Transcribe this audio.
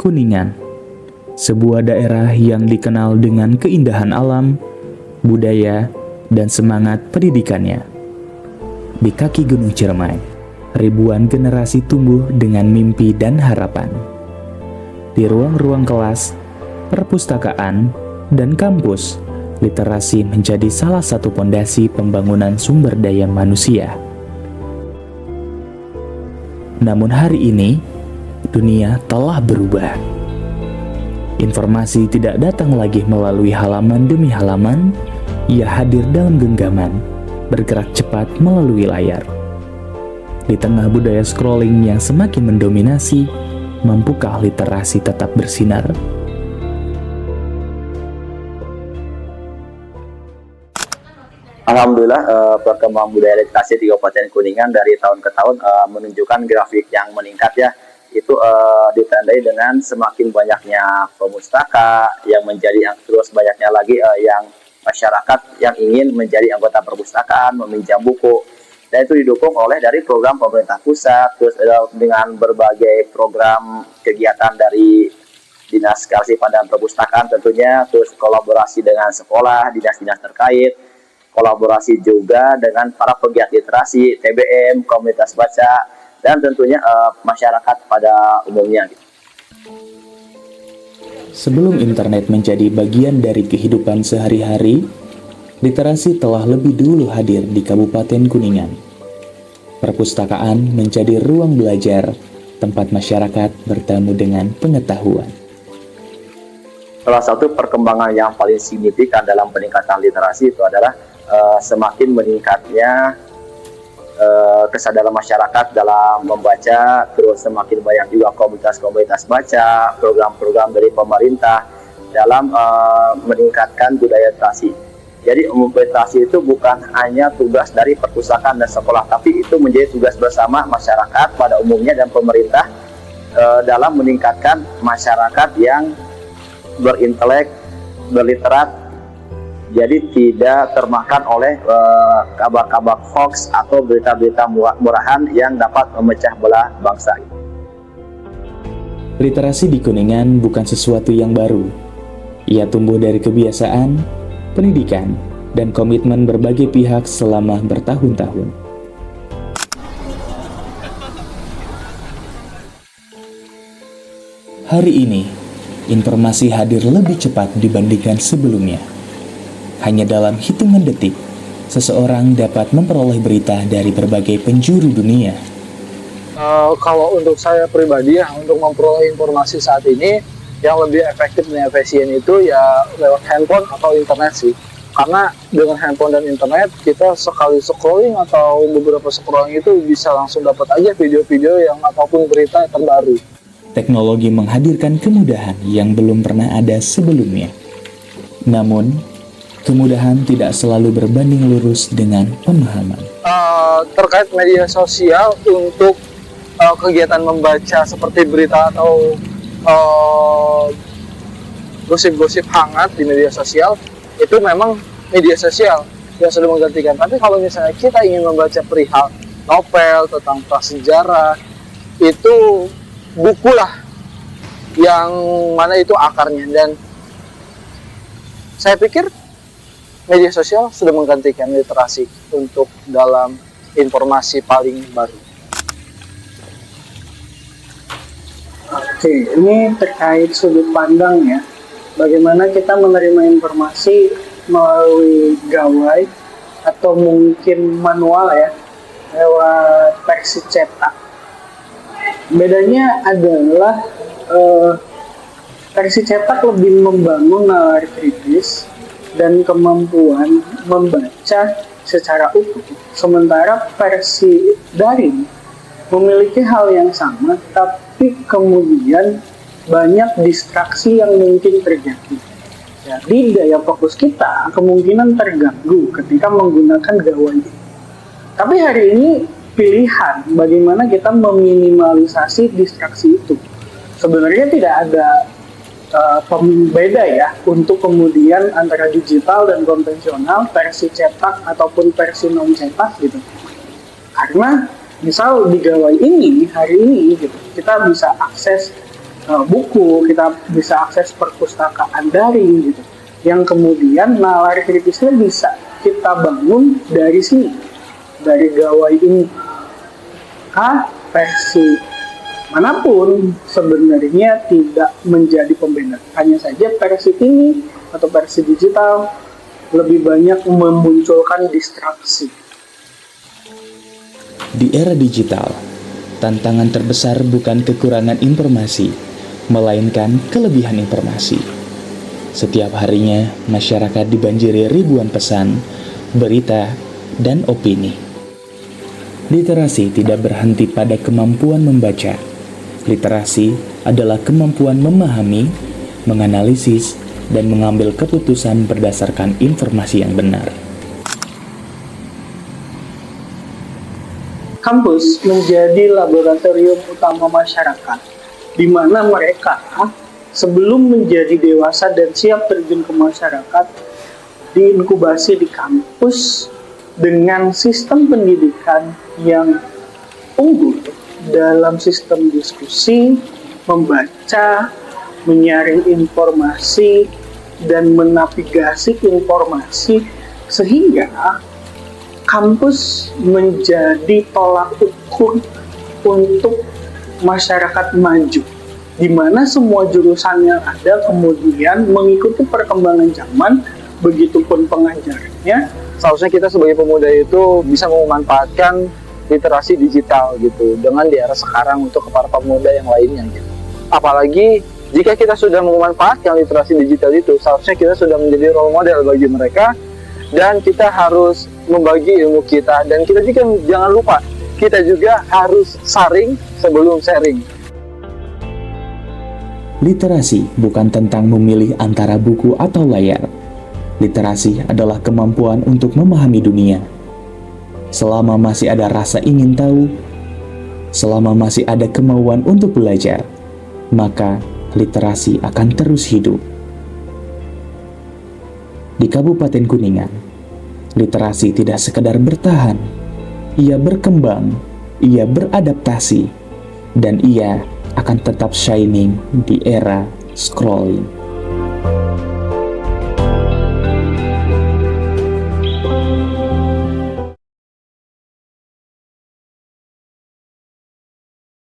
Kuningan, sebuah daerah yang dikenal dengan keindahan alam, budaya, dan semangat pendidikannya. Di kaki Gunung Ciremai, ribuan generasi tumbuh dengan mimpi dan harapan. Di ruang-ruang kelas, perpustakaan, dan kampus, literasi menjadi salah satu pondasi pembangunan sumber daya manusia. Namun hari ini, dunia telah berubah. Informasi tidak datang lagi melalui halaman demi halaman, ia hadir dalam genggaman, bergerak cepat melalui layar. Di tengah budaya scrolling yang semakin mendominasi, mampukah literasi tetap bersinar? Alhamdulillah, perkembangan budaya literasi di Kabupaten Kuningan dari tahun ke tahun menunjukkan grafik yang meningkat ya. Itu ditandai dengan semakin banyaknya pemustaka yang menjadi terus banyaknya lagi yang masyarakat yang ingin menjadi anggota perpustakaan, meminjam buku. Dan itu didukung oleh dari program pemerintah pusat, terus dengan berbagai program kegiatan dari Dinas Kearsipan dan Perpustakaan tentunya, terus kolaborasi dengan sekolah, dinas-dinas terkait, kolaborasi juga dengan para pegiat literasi, TBM, komunitas baca, dan tentunya masyarakat pada umumnya. Sebelum internet menjadi bagian dari kehidupan sehari-hari, literasi telah lebih dulu hadir di Kabupaten Kuningan. Perpustakaan menjadi ruang belajar, tempat masyarakat bertemu dengan pengetahuan. Salah satu perkembangan yang paling signifikan dalam peningkatan literasi itu adalah semakin meningkatnya kesadaran masyarakat dalam membaca, terus semakin banyak juga komunitas-komunitas baca, program-program dari pemerintah dalam meningkatkan budaya literasi. Jadi literasi itu bukan hanya tugas dari perpustakaan dan sekolah, tapi itu menjadi tugas bersama masyarakat pada umumnya dan pemerintah dalam meningkatkan masyarakat yang berintelek, berliterat, jadi tidak termakan oleh kabar-kabar hoax atau berita-berita murahan yang dapat memecah belah bangsa. Literasi di Kuningan bukan sesuatu yang baru. Ia tumbuh dari kebiasaan, pendidikan, dan komitmen berbagai pihak selama bertahun-tahun. Hari ini, informasi hadir lebih cepat dibandingkan sebelumnya. Hanya dalam hitungan detik, seseorang dapat memperoleh berita dari berbagai penjuru dunia. Kalau untuk saya pribadi ya, untuk memperoleh informasi saat ini, yang lebih efektif dan efisien itu ya lewat handphone atau internet sih. Karena dengan handphone dan internet, kita sekali scrolling atau beberapa scrolling itu bisa langsung dapat aja video-video yang ataupun berita terbaru. Teknologi menghadirkan kemudahan yang belum pernah ada sebelumnya. Namun, kemudahan tidak selalu berbanding lurus dengan pemahaman. Terkait media sosial untuk kegiatan membaca seperti berita atau gosip-gosip hangat di media sosial, itu memang media sosial yang sudah menggantikan. Tapi kalau misalnya kita ingin membaca perihal novel tentang prasejarah, itu buku lah yang mana itu akarnya. Dan saya pikir media sosial sudah menggantikan literasi untuk dalam informasi paling baru. Oke, ini terkait sudut pandang ya. Bagaimana kita menerima informasi melalui gawai atau mungkin manual ya, lewat versi cetak. Bedanya adalah versi cetak lebih membangun nalar kritis dan kemampuan membaca secara utuh. Sementara versi daring memiliki hal yang sama, tapi kemudian banyak distraksi yang mungkin terjadi. Jadi daya fokus kita kemungkinan terganggu ketika menggunakan gawai. Tapi hari ini pilihan bagaimana kita meminimalisasi distraksi itu. Sebenarnya tidak ada pembeda ya untuk kemudian antara digital dan konvensional, versi cetak ataupun versi non cetak gitu. Karena misal di gawai ini hari ini gitu, kita bisa akses buku, kita bisa akses perpustakaan daring gitu. Yang kemudian nalar kritisnya bisa kita bangun dari sini, dari gawai ini. Versi manapun sebenarnya tidak menjadi pembeda. Hanya saja versi ini atau versi digital lebih banyak memunculkan distraksi. Di era digital, tantangan terbesar bukan kekurangan informasi, melainkan kelebihan informasi. Setiap harinya, masyarakat dibanjiri ribuan pesan, berita, dan opini. Literasi tidak berhenti pada kemampuan membaca. Literasi adalah kemampuan memahami, menganalisis, dan mengambil keputusan berdasarkan informasi yang benar. Kampus menjadi laboratorium utama masyarakat, di mana mereka sebelum menjadi dewasa dan siap terjun ke masyarakat, diinkubasi di kampus dengan sistem pendidikan yang unggul dalam sistem diskusi, membaca, menyaring informasi, dan menavigasi informasi, sehingga kampus menjadi tolak ukur untuk masyarakat maju, di mana semua jurusan yang ada kemudian mengikuti perkembangan zaman, begitupun pengajarnya. Seharusnya kita sebagai pemuda itu bisa memanfaatkan literasi digital gitu, dengan di era sekarang untuk para pemuda yang lainnya gitu. Apalagi jika kita sudah memanfaatkan literasi digital itu, seharusnya kita sudah menjadi role model bagi mereka, dan kita harus membagi ilmu kita, dan kita juga jangan lupa, kita juga harus saring sebelum sharing. Literasi bukan tentang memilih antara buku atau layar. Literasi adalah kemampuan untuk memahami dunia. Selama masih ada rasa ingin tahu, selama masih ada kemauan untuk belajar, maka literasi akan terus hidup. Di Kabupaten Kuningan, literasi tidak sekedar bertahan, ia berkembang, ia beradaptasi, dan ia akan tetap shining di era scrolling.